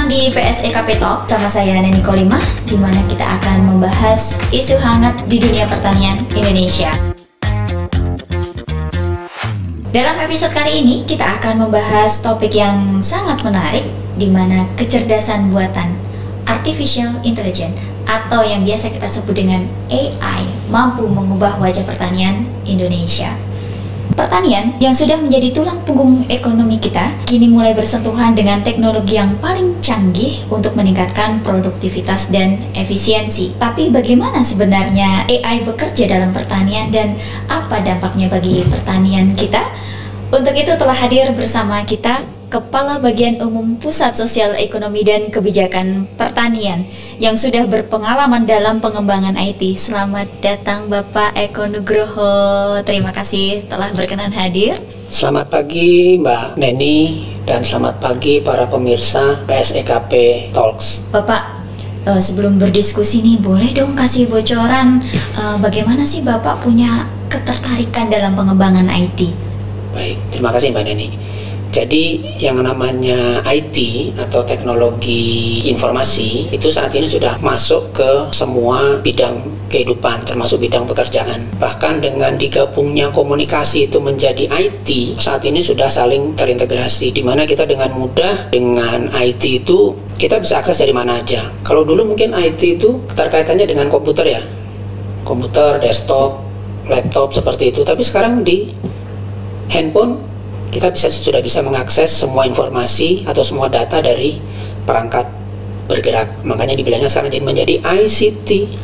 datang di PSEKP Talk sama saya Neni Kolimah, di mana kita akan membahas isu hangat di dunia pertanian Indonesia. Dalam episode kali ini kita akan membahas topik yang sangat menarik, di mana kecerdasan buatan Artificial Intelligence atau yang biasa kita sebut dengan AI mampu mengubah wajah pertanian Indonesia. Pertanian yang sudah menjadi tulang punggung ekonomi kita kini mulai bersentuhan dengan teknologi yang paling canggih untuk meningkatkan produktivitas dan efisiensi. Tapi bagaimana sebenarnya AI bekerja dalam pertanian dan apa dampaknya bagi pertanian kita? Untuk itu telah hadir bersama kita Kepala Bagian Umum Pusat Sosial Ekonomi dan Kebijakan Pertanian yang sudah berpengalaman dalam pengembangan IT. Selamat datang Bapak Eko Nugroho. Terima kasih telah berkenan hadir. Selamat pagi Mbak Neni dan selamat pagi para pemirsa PSEKP Talks. Bapak, sebelum berdiskusi nih, boleh dong kasih bocoran bagaimana sih Bapak punya ketertarikan dalam pengembangan IT? Baik, terima kasih Mbak Neni. Jadi yang namanya IT atau teknologi informasi itu saat ini sudah masuk ke semua bidang kehidupan, termasuk bidang pekerjaan. Bahkan dengan digabungnya komunikasi itu menjadi IT, saat ini sudah saling terintegrasi, di mana kita dengan mudah dengan IT itu kita bisa akses dari mana aja. Kalau dulu mungkin IT itu keterkaitannya dengan komputer ya, komputer, desktop, laptop seperti itu. Tapi sekarang di handphone kita sudah bisa mengakses semua informasi atau semua data dari perangkat bergerak. Makanya dibilangnya sekarang menjadi ICT.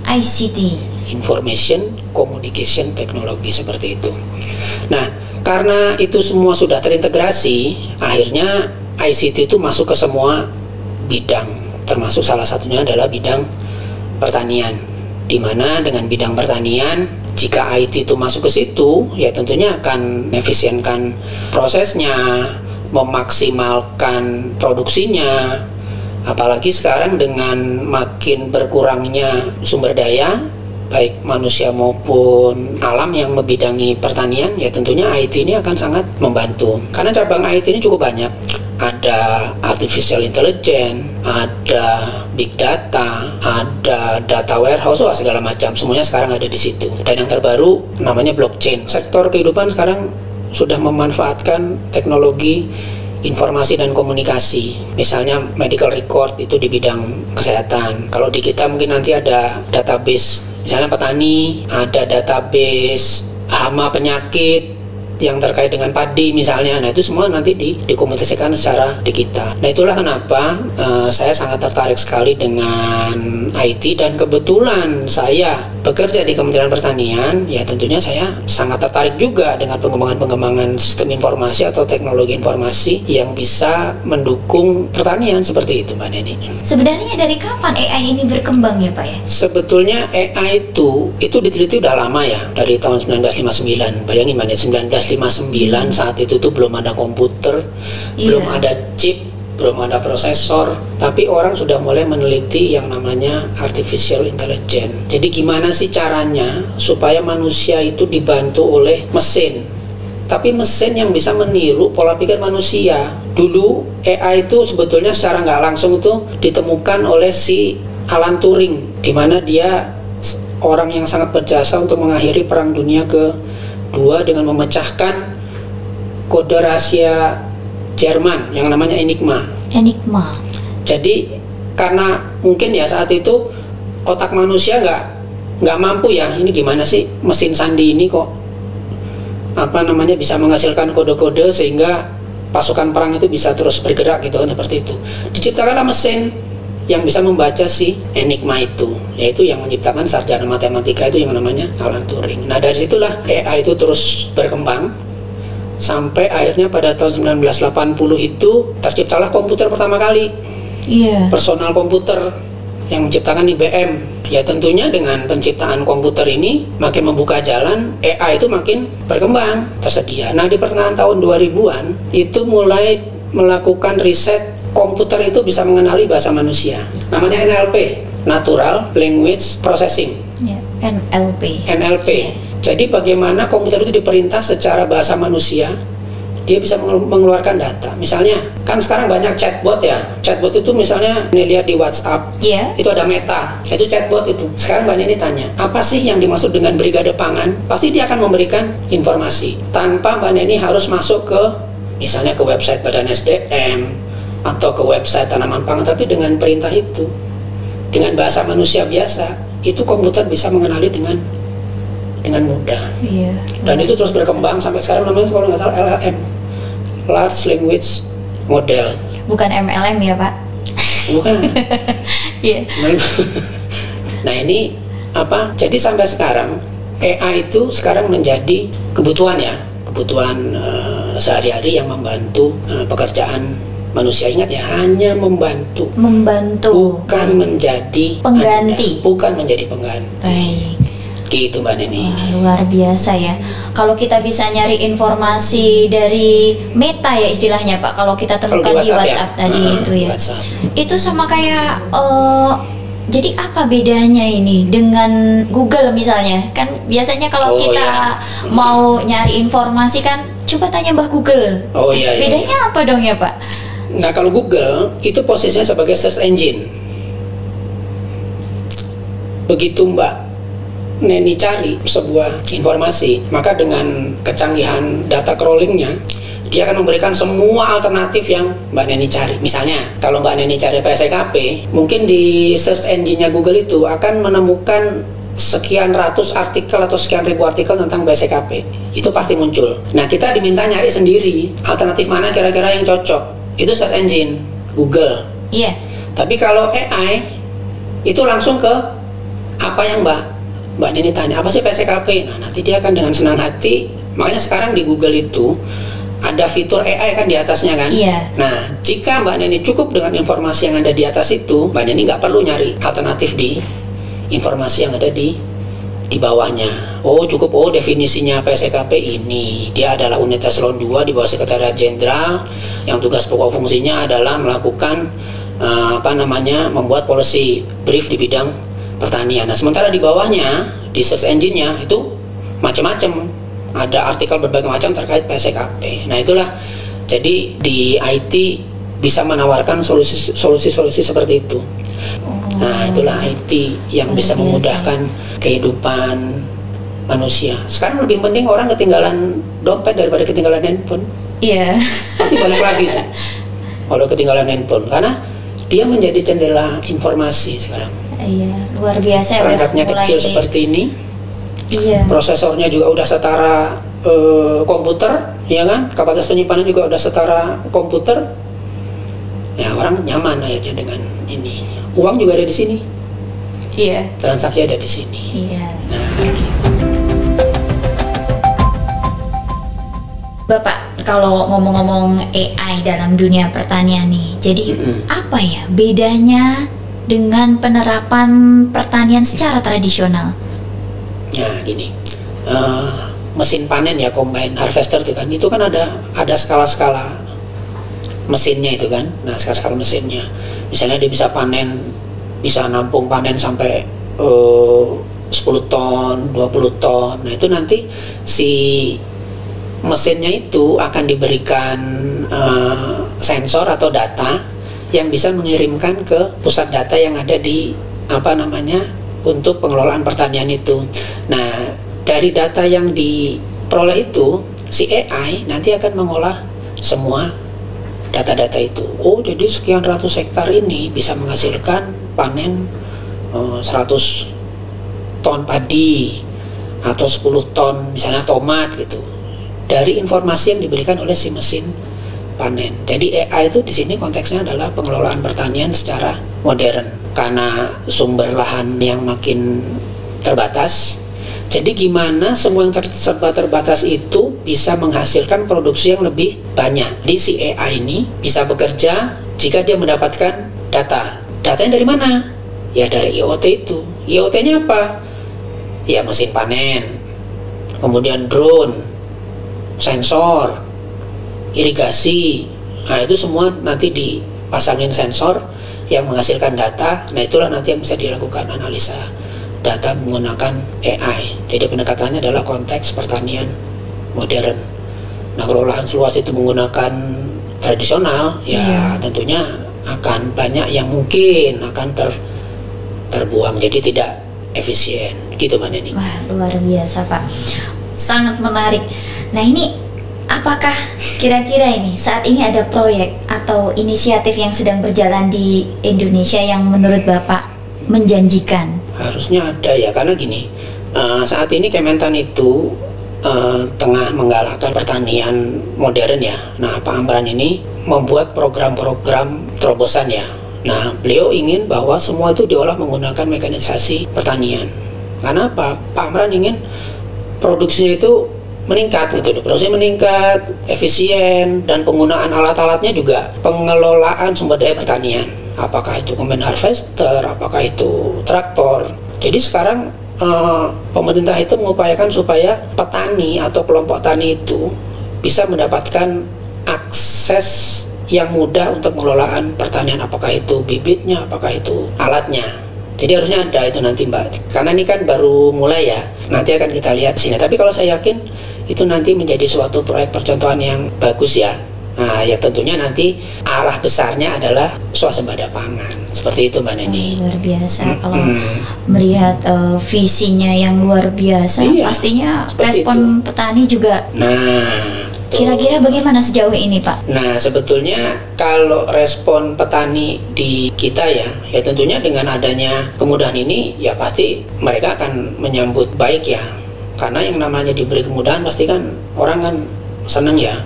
Information Communication Technology, seperti itu. Nah, karena itu semua sudah terintegrasi, akhirnya ICT itu masuk ke semua bidang, termasuk salah satunya adalah bidang pertanian. Di mana dengan bidang pertanian, jika IT itu masuk ke situ, ya tentunya akan efisienkan prosesnya, memaksimalkan produksinya. Apalagi sekarang dengan makin berkurangnya sumber daya, baik manusia maupun alam yang membidangi pertanian, ya tentunya IT ini akan sangat membantu. Karena cabang IT ini cukup banyak. Ada Artificial Intelligence, ada Big Data, ada Data Warehouse, segala macam. Semuanya sekarang ada di situ. Dan yang terbaru namanya blockchain. Sektor kehidupan sekarang sudah memanfaatkan teknologi informasi dan komunikasi. Misalnya medical record itu di bidang kesehatan. Kalau di kita mungkin nanti ada database, misalnya petani, ada database hama penyakit yang terkait dengan padi misalnya. Nah itu semua nanti dikomunikasikan secara digital. Nah itulah kenapa saya sangat tertarik sekali dengan IT, dan kebetulan saya bekerja di Kementerian Pertanian, ya tentunya saya sangat tertarik juga dengan pengembangan sistem informasi atau teknologi informasi yang bisa mendukung pertanian seperti itu Mbak Neni. Sebenarnya dari kapan AI ini berkembang ya Pak ya? Sebetulnya AI itu diteliti udah lama ya, dari tahun 1959. Bayangin Mbak Neni, 1959 saat itu tuh belum ada komputer, belum ada chip, belum ada prosesor, tapi orang sudah mulai meneliti yang namanya Artificial Intelligence. Jadi gimana sih caranya supaya manusia itu dibantu oleh mesin, tapi mesin yang bisa meniru pola pikir manusia. Dulu AI itu sebetulnya secara nggak langsung itu ditemukan oleh si Alan Turing, di mana dia orang yang sangat berjasa untuk mengakhiri Perang Dunia Kedua dengan memecahkan kode rahasia Jerman yang namanya Enigma. Jadi karena mungkin ya saat itu otak manusia nggak mampu ya, ini gimana sih mesin sandi ini kok bisa menghasilkan kode-kode sehingga pasukan perang itu bisa terus bergerak gitu kan, seperti itu. Diciptakanlah mesin yang bisa membaca si Enigma itu, yaitu yang menciptakan sarjana matematika itu yang namanya Alan Turing. Nah dari situlah AI itu terus berkembang sampai akhirnya pada tahun 1980 itu terciptalah komputer pertama kali. Personal komputer yang menciptakan IBM. Ya tentunya dengan penciptaan komputer ini makin membuka jalan, AI itu makin berkembang, tersedia. Nah di pertengahan tahun 2000-an itu mulai melakukan riset komputer itu bisa mengenali bahasa manusia. Namanya NLP, Natural Language Processing. NLP. Jadi bagaimana komputer itu diperintah secara bahasa manusia dia bisa mengeluarkan data. Misalnya, kan sekarang banyak chatbot ya. Chatbot itu misalnya, ini lihat di WhatsApp, itu ada Meta, itu chatbot itu. Sekarang Mbak Neni tanya, apa sih yang dimaksud dengan brigade pangan? Pasti dia akan memberikan informasi. Tanpa Mbak Neni harus masuk ke, misalnya ke website Badan SDM, atau ke website Tanaman Pangan, tapi dengan perintah itu, dengan bahasa manusia biasa, itu komputer bisa mengenali dengan mudah. Dan itu terus berkembang sampai sekarang namanya kalau nggak salah LLM, Large Language Model. Bukan MLM ya Pak? Bukan. Nah ini apa? Jadi sampai sekarang AI itu sekarang menjadi kebutuhan ya, kebutuhan sehari-hari yang membantu pekerjaan manusia. Ingat ya, hanya membantu, bukan menjadi pengganti. Bukan menjadi pengganti. Baik. Gitu Mbak Neni. Luar biasa ya. Kalau kita bisa nyari informasi dari Meta ya istilahnya Pak, kalau kita temukan di WhatsApp ya? Tadi itu ya. WhatsApp. Itu sama kayak jadi apa bedanya ini dengan Google misalnya? Kan biasanya kalau kita mau nyari informasi kan coba tanya Mbah Google. Bedanya apa dong ya Pak? Nah kalau Google itu posisinya sebagai search engine. Begitu Mbak Neni cari sebuah informasi, maka dengan kecanggihan data crawlingnya, dia akan memberikan semua alternatif yang Mbak Neni cari. Misalnya, kalau Mbak Neni cari PSEKP, mungkin di search engine-nya Google itu akan menemukan sekian ratus artikel atau sekian ribu artikel tentang PSEKP. Itu pasti muncul. Nah, kita diminta nyari sendiri alternatif mana kira-kira yang cocok. Itu search engine Google. Iya. Tapi kalau AI itu langsung ke apa yang Mbak Neni tanya, apa sih PSEKP? Nah, nanti dia akan dengan senang hati, makanya sekarang di Google itu ada fitur AI kan di atasnya kan? Iya. Nah, jika Mbak Neni cukup dengan informasi yang ada di atas itu, Mbak Neni nggak perlu nyari alternatif di informasi yang ada di bawahnya. Oh, cukup, definisinya PSEKP ini. Dia adalah unit eselon 2 di bawah Sekretariat Jenderal yang tugas pokok fungsinya adalah melakukan membuat policy brief di bidang pertanian. Nah, sementara di bawahnya, di search engine-nya itu macam-macam. Ada artikel berbagai macam terkait PSEKP. Nah, itulah. Jadi di IT bisa menawarkan solusi-solusi seperti itu. Nah, itulah IT yang bisa memudahkan kehidupan manusia. Sekarang lebih penting orang ketinggalan dompet daripada ketinggalan handphone. Iya. Pasti balik lagi tuh. Kalau ketinggalan handphone, karena dia menjadi jendela informasi sekarang. Iya, luar biasa. Perangkatnya kecil seperti ini. Iya. Prosesornya juga udah setara komputer, ya kan? Kapasitas penyimpanan juga udah setara komputer. Ya, orang nyaman akhirnya dengan ini. Uang juga ada di sini. Iya. Transaksi ada di sini. Iya. Nah, gitu. Bapak, kalau ngomong-ngomong AI dalam dunia pertanian nih, jadi apa ya bedanya dengan penerapan pertanian secara tradisional? Nah, gini, mesin panen ya, combine harvester itu kan ada skala-skala mesinnya itu kan. Nah, skala-skala mesinnya, misalnya dia bisa nampung panen sampai 10 ton, 20 ton. Nah, itu nanti si mesinnya itu akan diberikan sensor atau data yang bisa mengirimkan ke pusat data yang ada di untuk pengelolaan pertanian itu. Nah, dari data yang diperoleh itu, si AI nanti akan mengolah semua data-data itu. Oh, jadi sekian ratus hektar ini bisa menghasilkan panen 100 ton padi atau 10 ton misalnya tomat gitu. Dari informasi yang diberikan oleh si mesin panen. Jadi AI itu di sini konteksnya adalah pengelolaan pertanian secara modern. Karena sumber lahan yang makin terbatas, jadi gimana semua yang serba terbatas itu bisa menghasilkan produksi yang lebih banyak. Jadi si AI ini bisa bekerja jika dia mendapatkan data. Datanya dari mana? Ya dari IoT itu. IoT-nya apa? Ya mesin panen, kemudian drone, sensor, irigasi. Nah, itu semua nanti dipasangin sensor yang menghasilkan data. Nah, itulah nanti yang bisa dilakukan analisa data menggunakan AI. Jadi pendekatannya adalah konteks pertanian modern. Nah kalau lahan seluas itu menggunakan tradisional, ya tentunya akan banyak yang mungkin akan terbuang, jadi tidak efisien gitu Mbak Neni. Wah, luar biasa Pak, sangat menarik. Nah ini apakah kira-kira ini saat ini ada proyek atau inisiatif yang sedang berjalan di Indonesia yang menurut Bapak menjanjikan? Harusnya ada ya, karena gini, saat ini Kementan itu tengah menggalakkan pertanian modern ya. Nah Pak Amran ini membuat program-program terobosan ya. Nah beliau ingin bahwa semua itu diolah menggunakan mekanisasi pertanian. Karena apa? Pak Amran ingin produksinya itu meningkat gitu, produksinya meningkat, efisien, dan penggunaan alat-alatnya juga pengelolaan sumber daya pertanian. Apakah itu combine harvester, apakah itu traktor. Jadi sekarang pemerintah itu mengupayakan supaya petani atau kelompok tani itu bisa mendapatkan akses yang mudah untuk pengelolaan pertanian, apakah itu bibitnya, apakah itu alatnya. Jadi harusnya ada itu nanti Mbak, karena ini kan baru mulai ya, nanti akan kita lihat sini. Tapi kalau saya yakin itu nanti menjadi suatu proyek percontohan yang bagus ya. Nah ya tentunya nanti arah besarnya adalah swasembada pangan, seperti itu Mbak Neni. Luar biasa kalau melihat visinya yang luar biasa, pastinya respon itu. Petani juga. Nah kira-kira bagaimana sejauh ini Pak? Nah sebetulnya kalau respon petani di kita ya tentunya dengan adanya kemudahan ini ya pasti mereka akan menyambut baik ya. Karena yang namanya diberi kemudahan pasti kan orang kan senang ya.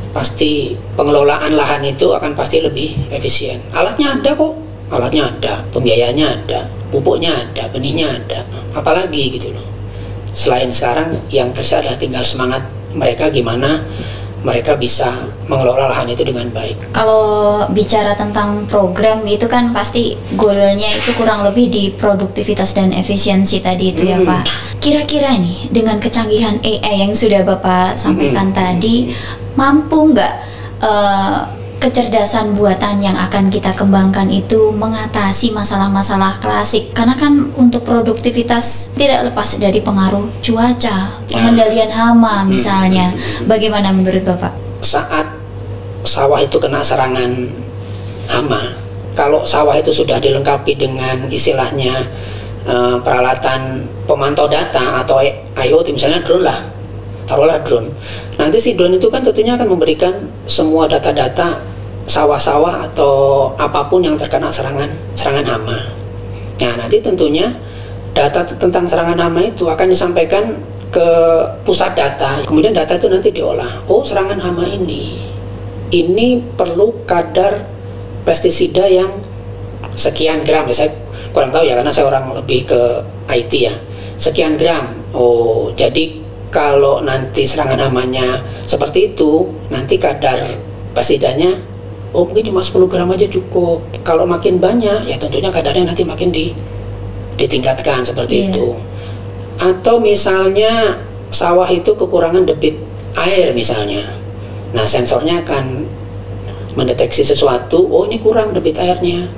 Pasti pengelolaan lahan itu akan pasti lebih efisien. Alatnya ada kok, alatnya ada, pembiayaannya ada, pupuknya ada, benihnya ada. Apalagi gitu loh. Selain sekarang yang tersisa adalah tinggal semangat mereka gimana mereka bisa mengelola lahan itu dengan baik. Kalau bicara tentang program itu kan pasti goalnya itu kurang lebih di produktivitas dan efisiensi tadi itu ya Pak. Kira-kira nih dengan kecanggihan AI yang sudah Bapak sampaikan tadi, mampu nggak kecerdasan buatan yang akan kita kembangkan itu mengatasi masalah-masalah klasik? Karena kan untuk produktivitas tidak lepas dari pengaruh cuaca, pengendalian hama misalnya. Bagaimana menurut Bapak? Saat sawah itu kena serangan hama, kalau sawah itu sudah dilengkapi dengan istilahnya peralatan pemantau data atau IoT, misalnya drone lah, taruhlah drone. Nanti si drone itu kan tentunya akan memberikan semua data-data sawah-sawah atau apapun yang terkena serangan hama. Nah nanti tentunya data tentang serangan hama itu akan disampaikan ke pusat data. Kemudian data itu nanti diolah. Oh serangan hama ini perlu kadar pestisida yang sekian gram. Ya, saya kurang tahu ya karena saya orang lebih ke IT ya. Sekian gram. Oh jadi kalau nanti serangan hamanya seperti itu, nanti kadar pestisidanya mungkin cuma 10 gram aja cukup. Kalau makin banyak ya tentunya kadarnya nanti makin ditingkatkan seperti itu. Atau misalnya sawah itu kekurangan debit air misalnya. Nah sensornya akan mendeteksi sesuatu, oh ini kurang debit airnya.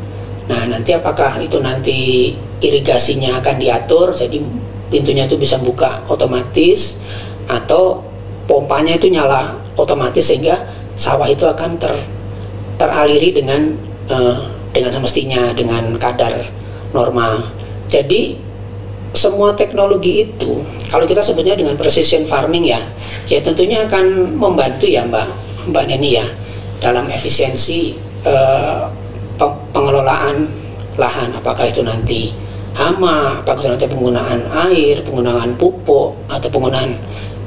Nah nanti apakah itu nanti irigasinya akan diatur, jadi pintunya itu bisa buka otomatis atau pompanya itu nyala otomatis sehingga sawah itu akan teraliri dengan semestinya, dengan kadar normal. Jadi semua teknologi itu kalau kita sebutnya dengan precision farming ya tentunya akan membantu ya Mbak Neni ya dalam efisiensi pengelolaan lahan, apakah itu nanti hama, apakah itu nanti penggunaan air, penggunaan pupuk atau penggunaan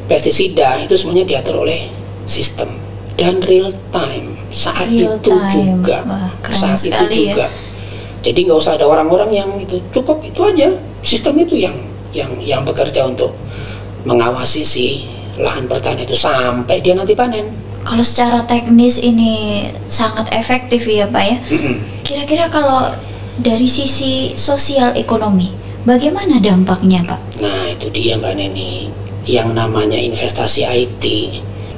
pestisida, itu semuanya diatur oleh sistem dan real time saat itu juga. Wah, saat itu juga. Jadi nggak usah ada orang-orang yang itu, cukup itu aja sistem itu yang bekerja untuk mengawasi si lahan pertanian itu sampai dia nanti panen. Kalau secara teknis ini sangat efektif ya Pak ya. Kira-kira kalau dari sisi sosial ekonomi, bagaimana dampaknya Pak? Nah itu dia Mbak Neni, yang namanya investasi IT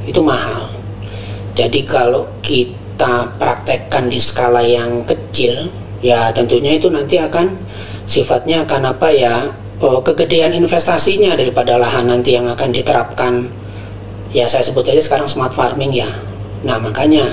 itu mahal. Jadi kalau kita praktekkan di skala yang kecil, ya tentunya itu nanti akan sifatnya akan kegedean investasinya daripada lahan nanti yang akan diterapkan ya saya sebut aja sekarang smart farming ya. Nah makanya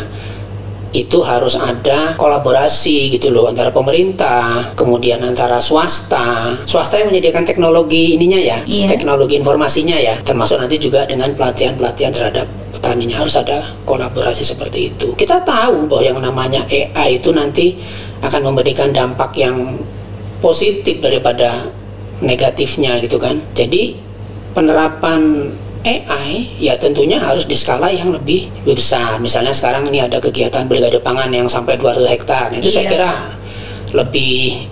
itu harus ada kolaborasi gitu loh antara pemerintah, kemudian antara swasta yang menyediakan teknologi ininya ya, teknologi informasinya ya, termasuk nanti juga dengan pelatihan-pelatihan terhadap petaninya. Harus ada kolaborasi seperti itu. Kita tahu bahwa yang namanya AI itu nanti akan memberikan dampak yang positif daripada negatifnya gitu kan. Jadi penerapan AI ya tentunya harus di skala yang lebih besar. Misalnya sekarang ini ada kegiatan brigade pangan yang sampai 200 hektar. Nah, itu saya kira lebih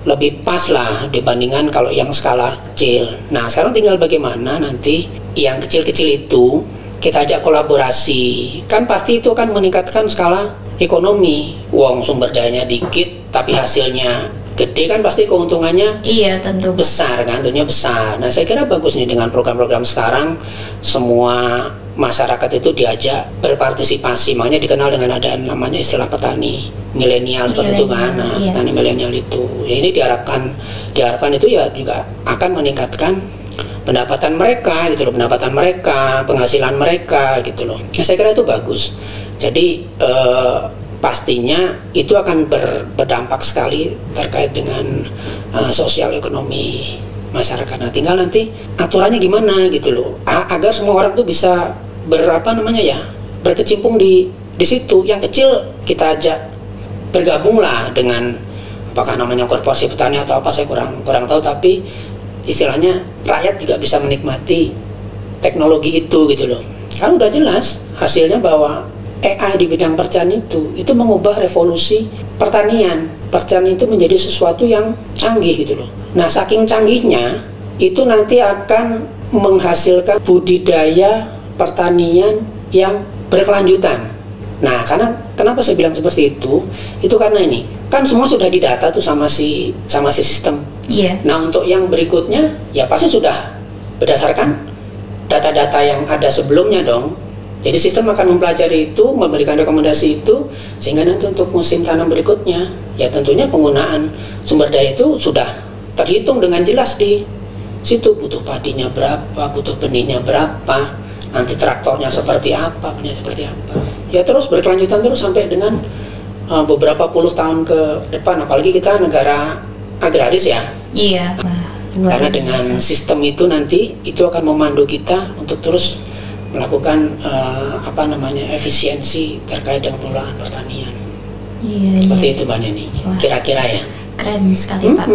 lebih pas lah dibandingkan kalau yang skala kecil. Nah sekarang tinggal bagaimana nanti yang kecil-kecil itu kita ajak kolaborasi. Kan pasti itu akan meningkatkan skala ekonomi. Wong sumber dayanya dikit tapi hasilnya gede, kan pasti keuntungannya tentu besar kan, tentunya besar. Nah saya kira bagus nih dengan program-program sekarang semua masyarakat itu diajak berpartisipasi, makanya dikenal dengan ada namanya istilah petani milenial seperti itu kan. Nah, petani milenial itu ya, ini diharapkan itu ya juga akan meningkatkan pendapatan mereka gitu loh, penghasilan mereka gitu loh. Ya saya kira itu bagus. Jadi pastinya itu akan berdampak sekali terkait dengan sosial ekonomi masyarakat. Nah tinggal nanti aturannya gimana gitu loh, agar semua orang tuh bisa berkecimpung di situ. Yang kecil kita ajak bergabung lah dengan apakah namanya korporasi petani atau apa, saya kurang tahu, tapi istilahnya rakyat juga bisa menikmati teknologi itu gitu loh. Kan udah jelas hasilnya bahwa AI di bidang pertanian itu mengubah revolusi pertanian. Pertanian itu menjadi sesuatu yang canggih gitu loh. Nah saking canggihnya itu nanti akan menghasilkan budidaya pertanian yang berkelanjutan. Nah kenapa saya bilang seperti itu? Itu karena ini kan semua sudah didata tuh sama si sistem. Nah untuk yang berikutnya ya pasti sudah berdasarkan data-data yang ada sebelumnya dong. Jadi sistem akan mempelajari itu, memberikan rekomendasi itu, sehingga nanti untuk musim tanam berikutnya, ya tentunya penggunaan sumber daya itu sudah terhitung dengan jelas di situ. Butuh padinya berapa, butuh benihnya berapa, nanti traktornya seperti apa, benihnya seperti apa. Ya terus berkelanjutan terus sampai dengan beberapa puluh tahun ke depan. Apalagi kita negara agraris ya. Karena dengan sistem itu nanti itu akan memandu kita untuk terus melakukan efisiensi terkait dengan pengelolaan pertanian. Seperti itu Mbak Neni. Kira-kira ya. Keren sekali Pak.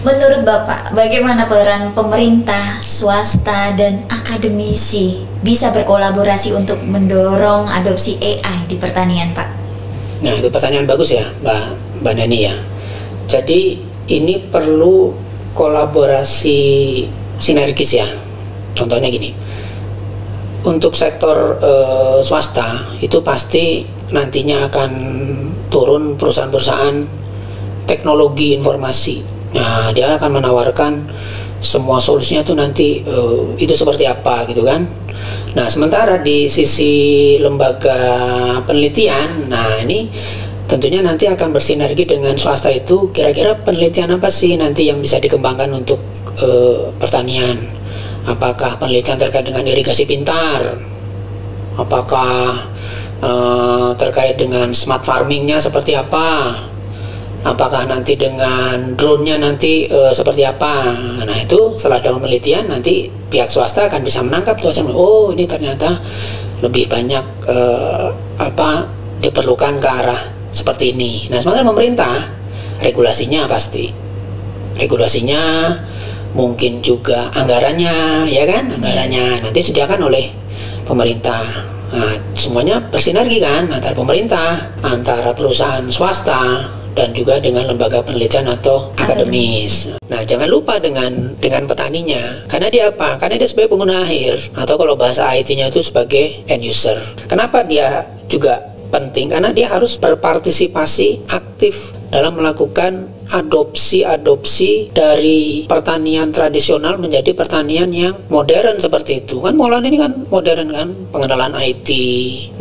Menurut Bapak, bagaimana peran pemerintah, swasta, dan akademisi bisa berkolaborasi untuk mendorong adopsi AI di pertanian Pak? Nah itu pertanyaan bagus ya Mbak Neni ya. Jadi ini perlu kolaborasi sinergis ya. Contohnya gini. Untuk sektor swasta itu pasti nantinya akan turun perusahaan-perusahaan teknologi informasi. Nah dia akan menawarkan semua solusinya itu nanti itu seperti apa gitu kan. Nah sementara di sisi lembaga penelitian, nah ini tentunya nanti akan bersinergi dengan swasta itu. Kira-kira penelitian apa sih nanti yang bisa dikembangkan untuk pertanian? Apakah penelitian terkait dengan irigasi pintar? Apakah terkait dengan smart farmingnya seperti apa? Apakah nanti dengan drone-nya nanti seperti apa? Nah itu setelah dalam penelitian nanti pihak swasta akan bisa menangkap tuh, oh ini ternyata lebih banyak diperlukan ke arah seperti ini. Nah sementara pemerintah regulasinya pasti, mungkin juga anggarannya, ya kan? Anggarannya nanti disediakan oleh pemerintah. Nah, semuanya bersinergi kan antara pemerintah, antara perusahaan swasta, dan juga dengan lembaga penelitian atau akademis. Nah, jangan lupa dengan petaninya. Karena dia apa? Karena dia sebagai pengguna akhir, atau kalau bahasa IT-nya itu sebagai end user. Kenapa dia juga penting? Karena dia harus berpartisipasi aktif dalam melakukan adopsi dari pertanian tradisional menjadi pertanian yang modern seperti itu. Kan Molan ini kan modern kan, pengenalan IT.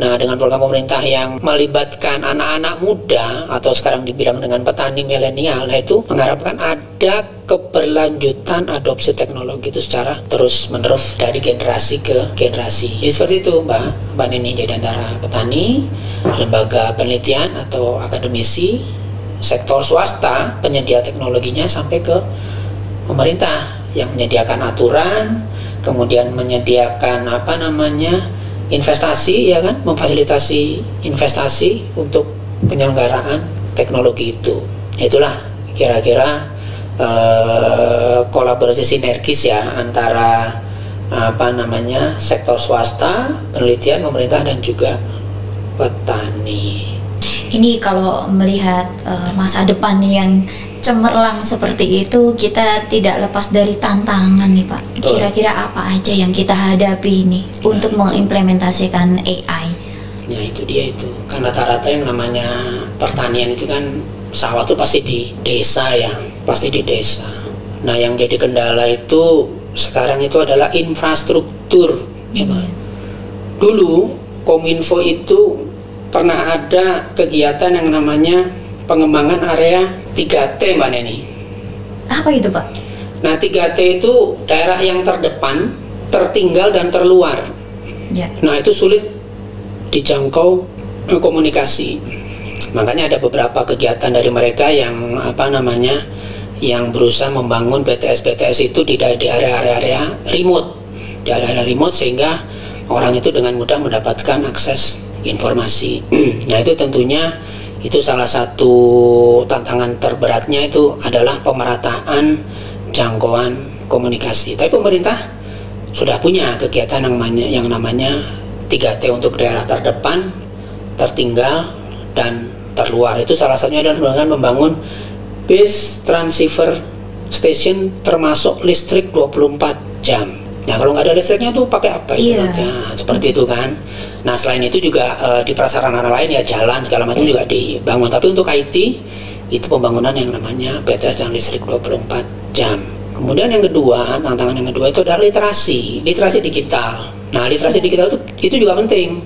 Nah, dengan program pemerintah yang melibatkan anak-anak muda atau sekarang dibilang dengan petani milenial, nah itu mengharapkan ada keberlanjutan adopsi teknologi itu secara terus menerus dari generasi ke generasi. Jadi seperti itu Mbak Nini, jadi antara petani, lembaga penelitian atau akademisi, sektor swasta penyedia teknologinya, sampai ke pemerintah yang menyediakan aturan, kemudian menyediakan investasi, ya kan, memfasilitasi investasi untuk penyelenggaraan teknologi itu. Itulah kira-kira kolaborasi sinergis ya antara sektor swasta, penelitian, pemerintah, dan juga petani. Ini kalau melihat masa depan yang cemerlang seperti itu, kita tidak lepas dari tantangan nih Pak. Kira-kira apa aja yang kita hadapi ini untuk mengimplementasikan AI? Ya itu dia itu. Kan rata-rata yang namanya pertanian itu kan sawah tuh pasti di desa ya, pasti di desa. Nah yang jadi kendala itu sekarang itu adalah infrastruktur. Dulu Kominfo itu pernah ada kegiatan yang namanya pengembangan area 3T Mbak Neni. Apa itu Pak? Nah 3T itu daerah yang terdepan, tertinggal, dan terluar. Ya. Nah itu sulit dijangkau komunikasi. Makanya ada beberapa kegiatan dari mereka yang yang berusaha membangun BTS itu di area-area remote, di area-area remote, sehingga orang itu dengan mudah mendapatkan akses informasi. Nah itu tentunya itu salah satu tantangan terberatnya itu adalah pemerataan jangkauan komunikasi. Tapi pemerintah sudah punya kegiatan yang namanya 3T untuk daerah terdepan, tertinggal, dan terluar. Itu salah satunya adalah dengan membangun base transceiver station termasuk listrik 24 jam. Nah kalau nggak ada listriknya tuh pakai apa itu? Nah, seperti itu kan. Nah selain itu juga di prasarana lain ya, jalan segala macam juga dibangun. Tapi untuk IT itu pembangunan yang namanya BTS dan listrik 24 jam. Kemudian yang kedua, tantangan yang kedua itu adalah literasi digital. Nah literasi digital itu juga penting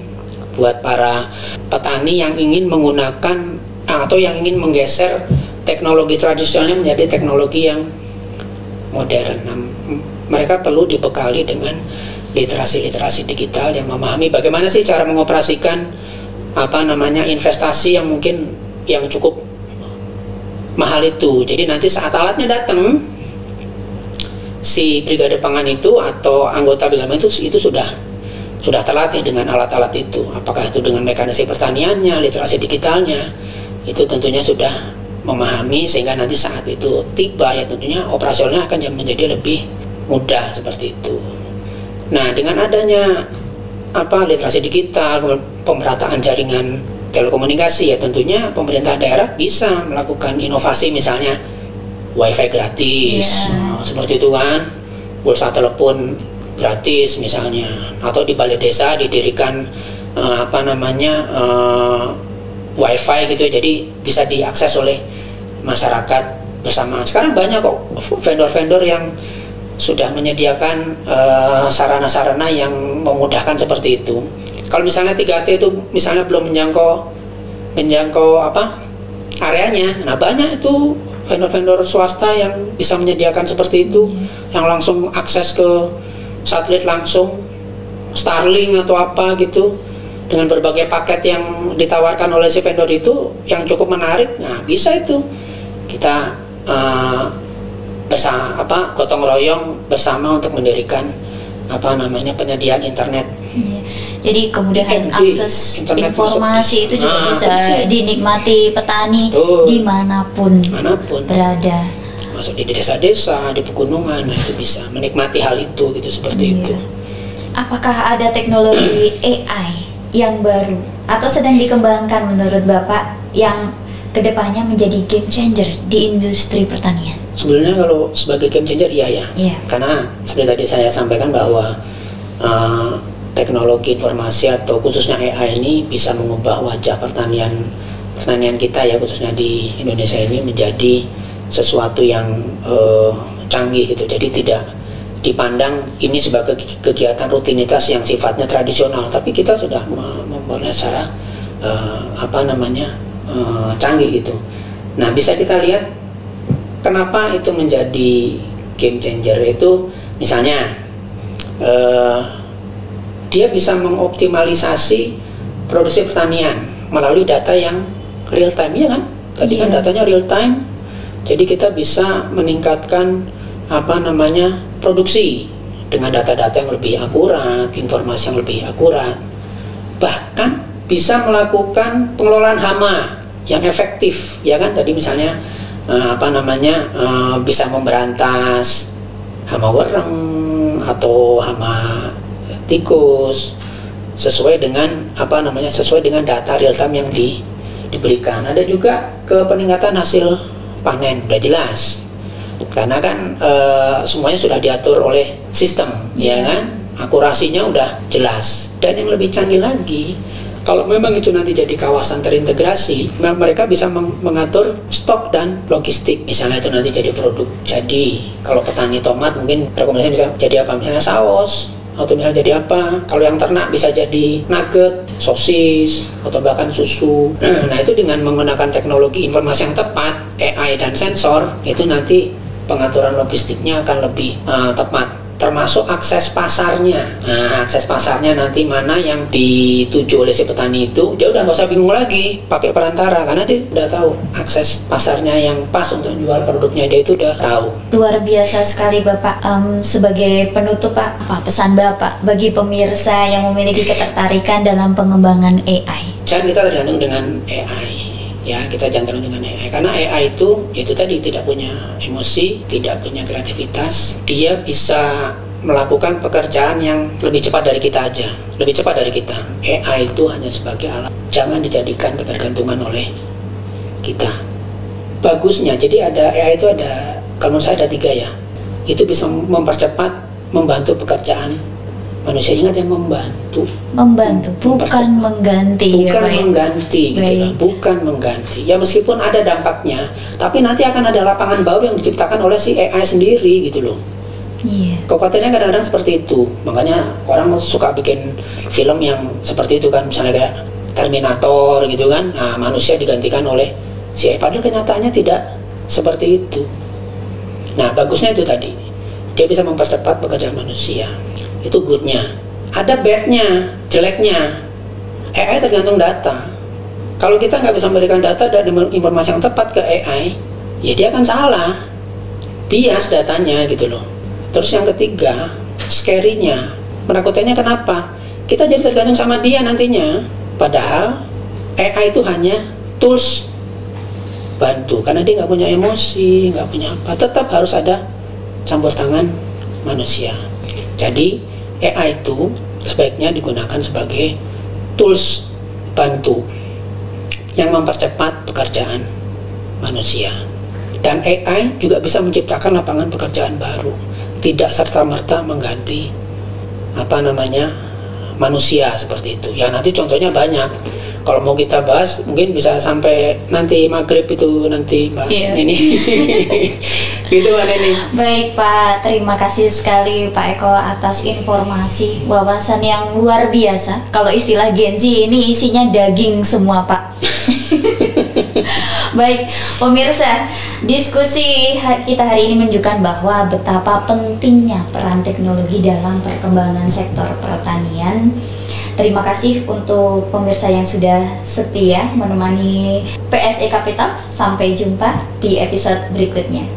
buat para petani yang ingin menggunakan atau yang ingin menggeser teknologi tradisionalnya menjadi teknologi yang modern. Nah, mereka perlu dibekali dengan literasi digital yang memahami bagaimana sih cara mengoperasikan investasi yang mungkin yang cukup mahal itu. Jadi nanti saat alatnya datang, si brigade pangan itu atau anggota brigade itu sudah terlatih dengan alat-alat itu. Apakah itu dengan mekanisme pertaniannya, literasi digitalnya, itu tentunya sudah memahami, sehingga nanti saat itu tiba ya tentunya operasionalnya akan menjadi lebih mudah seperti itu. Nah dengan adanya literasi digital, pemerataan jaringan telekomunikasi, ya tentunya pemerintah daerah bisa melakukan inovasi, misalnya wifi gratis, seperti itu kan, pulsa telepon gratis misalnya, atau di balai desa didirikan wifi gitu, jadi bisa diakses oleh masyarakat bersamaan. Sekarang banyak kok vendor-vendor yang sudah menyediakan sarana-sarana yang memudahkan seperti itu. Kalau misalnya 3T itu misalnya belum menjangkau areanya, nah banyak itu vendor-vendor swasta yang bisa menyediakan seperti itu, yang langsung akses ke satelit langsung, Starlink atau apa gitu, dengan berbagai paket yang ditawarkan oleh si vendor itu yang cukup menarik. Nah bisa itu kita gotong royong bersama untuk mendirikan penyediaan internet. Jadi kemudahan akses informasi itu juga bisa dinikmati petani dimanapun berada. Masuk di desa-desa, di pegunungan, nah itu bisa menikmati hal itu gitu, seperti itu. Apakah ada teknologi AI yang baru atau sedang dikembangkan menurut Bapak yang kedepannya menjadi game changer di industri pertanian? Sebenarnya kalau sebagai game changer iya. Karena seperti tadi saya sampaikan bahwa teknologi informasi atau khususnya AI ini bisa mengubah wajah pertanian kita ya, khususnya di Indonesia ini menjadi sesuatu yang canggih gitu. Jadi tidak dipandang ini sebagai kegiatan rutinitas yang sifatnya tradisional, tapi kita sudah membuatnya secara canggih gitu. Nah, bisa kita lihat kenapa itu menjadi game changer. Itu misalnya dia bisa mengoptimalisasi produksi pertanian melalui data yang real time, ya kan? Tadi kan datanya real time, jadi kita bisa meningkatkan produksi dengan data-data yang lebih akurat, informasi yang lebih akurat. Bahkan bisa melakukan pengelolaan hama yang efektif, ya kan? Tadi misalnya bisa memberantas hama wereng atau hama tikus sesuai dengan sesuai dengan data real time yang diberikan. Ada juga ke peningkatan hasil panen, udah jelas. Karena kan semuanya sudah diatur oleh sistem, ya kan? Akurasinya udah jelas. Dan yang lebih canggih lagi, kalau memang itu nanti jadi kawasan terintegrasi, mereka bisa mengatur stok dan logistik. Misalnya itu nanti jadi produk. Jadi kalau petani tomat mungkin rekomendasinya bisa jadi apa? Misalnya saus, atau misalnya jadi apa? Kalau yang ternak bisa jadi nugget, sosis, atau bahkan susu. Nah, itu dengan menggunakan teknologi informasi yang tepat, AI dan sensor, itu nanti pengaturan logistiknya akan lebih tepat. Termasuk akses pasarnya. Nah, akses pasarnya nanti mana yang dituju oleh si petani itu, dia udah nggak usah bingung lagi pakai perantara, karena dia udah tahu akses pasarnya yang pas untuk jual produknya, dia itu udah tahu. Luar biasa sekali Bapak. Sebagai penutup Pak, apa pesan Bapak bagi pemirsa yang memiliki ketertarikan dalam pengembangan AI? Jangan kita tergantung dengan AI. Ya, kita jangan tergantung dengan AI, karena AI itu tadi tidak punya emosi, tidak punya kreativitas. Dia bisa melakukan pekerjaan yang lebih cepat dari kita aja, lebih cepat dari kita. AI itu hanya sebagai alat, jangan dijadikan ketergantungan oleh kita. Bagusnya, jadi AI itu ada, kalau menurut saya ada 3 ya. Itu bisa mempercepat, membantu pekerjaan manusia. Ingat, yang membantu, bukan mengganti. Bukan mengganti, gitu lah. Bukan mengganti. Ya, meskipun ada dampaknya, tapi nanti akan ada lapangan baru yang diciptakan oleh si AI sendiri, gitu loh. Kekuatannya kadang-kadang seperti itu. Makanya orang suka bikin film yang seperti itu kan, misalnya kayak Terminator gitu kan. Nah, manusia digantikan oleh si AI. Padahal kenyataannya tidak seperti itu. Nah, bagusnya itu tadi, dia bisa mempercepat pekerjaan manusia. Itu goodnya. Ada badnya, jeleknya. AI tergantung data. Kalau kita nggak bisa memberikan data dan informasi yang tepat ke AI, ya dia akan salah, bias datanya, gitu loh. Terus yang ketiga, scary-nya, menakutinnya kenapa? Kita jadi tergantung sama dia nantinya. Padahal AI itu hanya tools bantu, karena dia nggak punya emosi, nggak punya apa. Tetap harus ada campur tangan manusia. Jadi AI itu sebaiknya digunakan sebagai tools bantu yang mempercepat pekerjaan manusia. Dan AI juga bisa menciptakan lapangan pekerjaan baru, tidak serta-merta mengganti manusia seperti itu. Ya, nanti contohnya banyak. Kalau mau kita bahas mungkin bisa sampai nanti maghrib itu nanti Mbak ini. Gitu Mbak Neni. Baik Pak, terima kasih sekali Pak Eko atas informasi, wawasan yang luar biasa. Kalau istilah Gen Z ini isinya daging semua Pak. Baik pemirsa, diskusi kita hari ini menunjukkan bahwa betapa pentingnya peran teknologi dalam perkembangan sektor pertanian. Terima kasih untuk pemirsa yang sudah setia menemani PSE Capital. Sampai jumpa di episode berikutnya.